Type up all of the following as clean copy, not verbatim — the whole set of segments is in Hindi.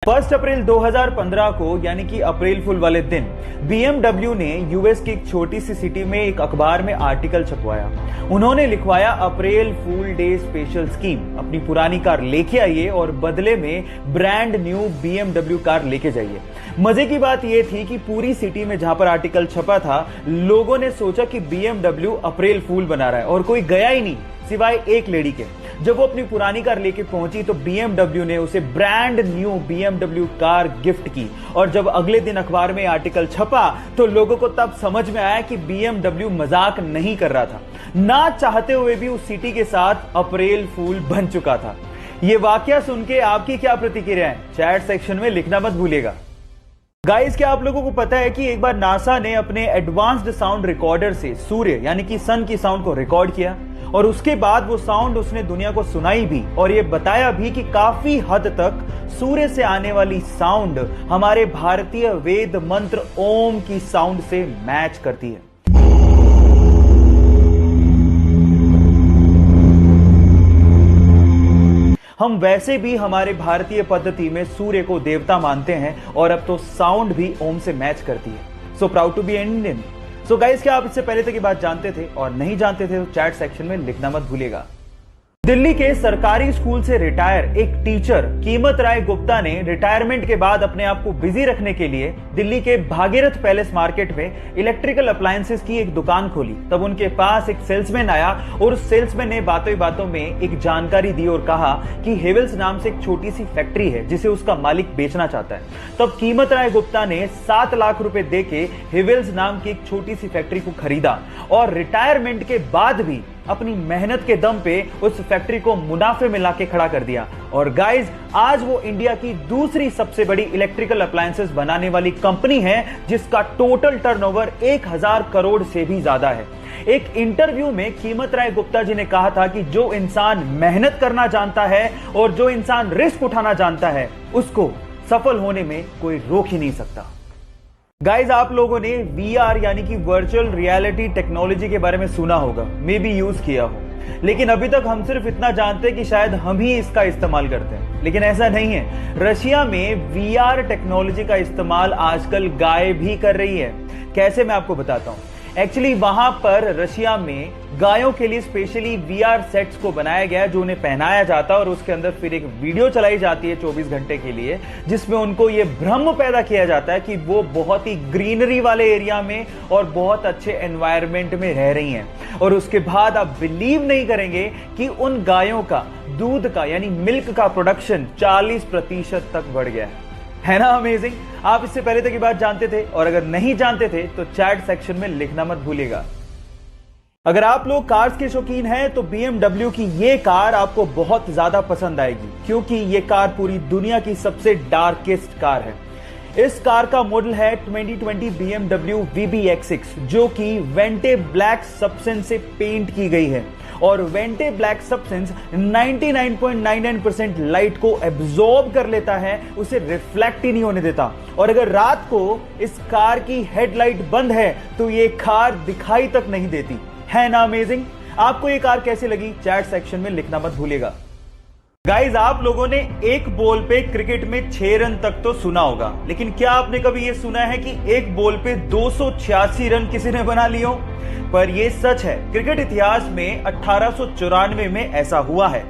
1 अप्रैल 2015 को यानी कि अप्रैल फुल वाले दिन BMW ने यूएस की एक छोटी सी सिटी में एक अखबार में आर्टिकल छपवाया। उन्होंने लिखवाया अप्रैल फूल डे स्पेशल स्कीम, अपनी पुरानी कार लेके आइए और बदले में ब्रांड न्यू BMW कार लेके जाइए। मजे की बात यह थी कि पूरी सिटी में जहां पर आर्टिकल छपा था, लोगों ने सोचा कि BMW अप्रैल फूल बना रहा है और कोई गया ही नहीं सिवाय एक लेडी के। जब वो अपनी पुरानी कार लेके पहुंची तो BMW ने उसे brand new BMW car gift की। और जब अगले दिन अखबार में आर्टिकल छपा तो लोगों को तब समझ में आया कि BMW मजाक नहीं कर रहा था, ना चाहते हुए भी उस सिटी के साथ अप्रैल फूल बन चुका था। ये वाकया सुन के आपकी क्या प्रतिक्रिया है, चैट सेक्शन में लिखना मत भूलिएगा। गाइस, क्या आप लोगों को पता है कि एक बार नासा ने अपने एडवांस्ड साउंड रिकॉर्डर से सूर्य यानी कि सन की साउंड को रिकॉर्ड किया और उसके बाद वो साउंड उसने दुनिया को सुनाई भी और ये बताया भी कि काफी हद तक सूर्य से आने वाली साउंड हमारे भारतीय वेद मंत्र ओम की साउंड से मैच करती है। हम वैसे भी हमारे भारतीय पद्धति में सूर्य को देवता मानते हैं और अब तो साउंड भी ओम से मैच करती है। So proud to be Indian. So guys, क्या आप इससे पहले तक ये बात जानते थे? और नहीं जानते थे तो चैट सेक्शन में लिखना मत भूलिएगा। दिल्ली के सरकारी स्कूल से रिटायर एक टीचर कीमत राय गुप्ता ने रिटायरमेंट के बाद अपने आप को बिजी रखने के लिए दिल्ली के भागीरथ पैलेस मार्केट में इलेक्ट्रिकल अप्लायंसेस की एक दुकान खोली। तब उनके पास एक सेल्समैन आया और उस सेल्समैन ने बातों ही बातों में एक जानकारी दी और कहा कि हेवेल्स नाम से एक छोटी सी फैक्ट्री है जिसे उसका मालिक बेचना चाहता है। तब कीमत राय गुप्ता ने 7 लाख रुपए देके हेवेल्स नाम की एक छोटी सी फैक्ट्री को खरीदा और रिटायरमेंट के बाद भी अपनी मेहनत के दम पे उस फैक्ट्री को मुनाफे में लाके खड़ा कर दिया। और गाइस, आज वो इंडिया की दूसरी सबसे बड़ी इलेक्ट्रिकल अप्लायंसेस बनाने वाली कंपनी है जिसका टोटल टर्नओवर 1000 करोड़ से भी ज्यादा है। एक इंटरव्यू में कीमत राय गुप्ता जी ने कहा था कि जो इंसान मेहनत करना जानता है और जो इंसान रिस्क उठाना जानता है उसको सफल होने में कोई रोक ही नहीं सकता। गाइज, आप लोगों ने VR यानी कि वर्चुअल रियलिटी टेक्नोलॉजी के बारे में सुना होगा, मे बी यूज किया हो, लेकिन अभी तक हम सिर्फ इतना जानते हैं कि शायद हम ही इसका इस्तेमाल करते हैं, लेकिन ऐसा नहीं है। रशिया में VR टेक्नोलॉजी का इस्तेमाल आजकल गाय भी कर रही है। कैसे, मैं आपको बताता हूं। एक्चुअली वहां पर रशिया में गायों के लिए स्पेशली VR सेट्स को बनाया गया है जो उन्हें पहनाया जाता है और उसके अंदर फिर एक वीडियो चलाई जाती है 24 घंटे के लिए, जिसमें उनको ये भ्रम पैदा किया जाता है कि वो बहुत ही ग्रीनरी वाले एरिया में और बहुत अच्छे एनवायरनमेंट में रह रही हैं। और उसके बाद आप बिलीव नहीं करेंगे कि उन गायों का दूध का यानी मिल्क का प्रोडक्शन 40% तक बढ़ गया है ना अमेजिंग? आप इससे पहले तक ये बात जानते थे? और अगर नहीं जानते थे तो चैट सेक्शन में लिखना मत भूलिएगा। अगर आप लोग कार्स के शौकीन हैं तो BMW की ये कार आपको बहुत ज्यादा पसंद आएगी, क्योंकि ये कार पूरी दुनिया की सबसे डार्केस्ट कार है। इस कार का मॉडल है 2020 BMW VBX6 जो कि वेंटे ब्लैक सब्सटेंस से पेंट की गई है और वेंटे ब्लैक सब्सटेंस 99.99% लाइट को एब्जॉर्ब कर लेता है, उसे रिफ्लेक्ट ही नहीं होने देता। और अगर रात को इस कार की हेडलाइट बंद है तो ये कार दिखाई तक नहीं देती, है ना अमेजिंग? आपको ये कार कैसी लगी चैट सेक्शन में लिखना मत भूलिएगा। गाइज, आप लोगों ने एक बॉल पे क्रिकेट में 6 रन तक तो सुना होगा, लेकिन क्या आपने कभी यह सुना है कि एक बॉल पे 286 रन किसी ने बना लिए हो? पर यह सच है, क्रिकेट इतिहास में 1894 में ऐसा हुआ है।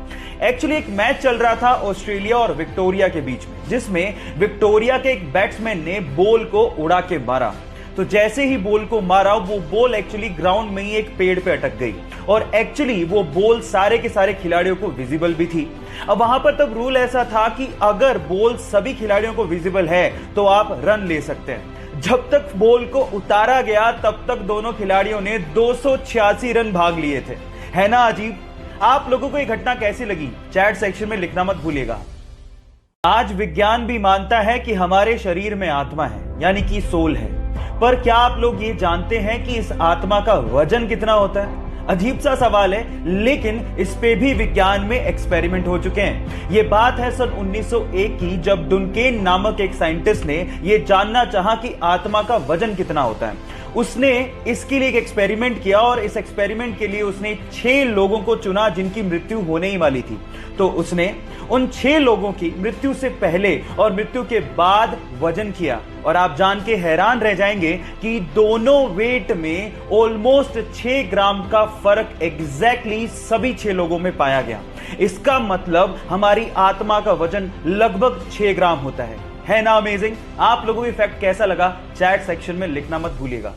एक्चुअली एक मैच चल रहा था ऑस्ट्रेलिया और विक्टोरिया के बीच में, जिसमें विक्टोरिया के एक बैट्समैन ने बॉल को उड़ा के मारा। तो जैसे ही बॉल को मारा वो बॉल एक्चुअली ग्राउंड में ही एक पेड़ पे अटक गई और एक्चुअली वो बॉल सारे के सारे खिलाड़ियों को विजिबल भी थी। अब वहां पर तब रूल ऐसा था कि अगर बॉल सभी खिलाड़ियों को विजिबल है तो आप रन ले सकते हैं। जब तक बॉल को उतारा गया तब तक दोनों खिलाड़ियों ने 286 रन भाग लिए थे, है ना अजीब? आप लोगों को ये घटना कैसी लगी चैट सेक्शन में लिखना मत भूलिएगा। आज विज्ञान भी मानता है कि हमारे शरीर में आत्मा है यानी कि सोल है, पर क्या आप लोग ये जानते हैं कि इस आत्मा का वजन कितना होता है? अजीब सा सवाल है, लेकिन इस पे भी विज्ञान में एक्सपेरिमेंट हो चुके हैं। ये बात है सन 1901 की, जब डुनकेन नामक एक साइंटिस्ट ने यह जानना चाहा कि आत्मा का वजन कितना होता है। उसने इसके लिए एक एक्सपेरिमेंट किया और इस एक्सपेरिमेंट के लिए उसने 6 लोगों को चुना जिनकी मृत्यु होने ही वाली थी। तो उसने उन 6 लोगों की मृत्यु से पहले और मृत्यु के बाद वजन किया और आप जान के हैरान रह जाएंगे कि दोनों वेट में ऑलमोस्ट 6 ग्राम का फर्क एग्जैक्टली सभी 6 लोगों में पाया गया। इसका मतलब हमारी आत्मा का वजन लगभग 6 ग्राम होता है ना अमेजिंग? आप लोगों को फैक्ट कैसा लगा चैट सेक्शन में लिखना मत भूलिएगा।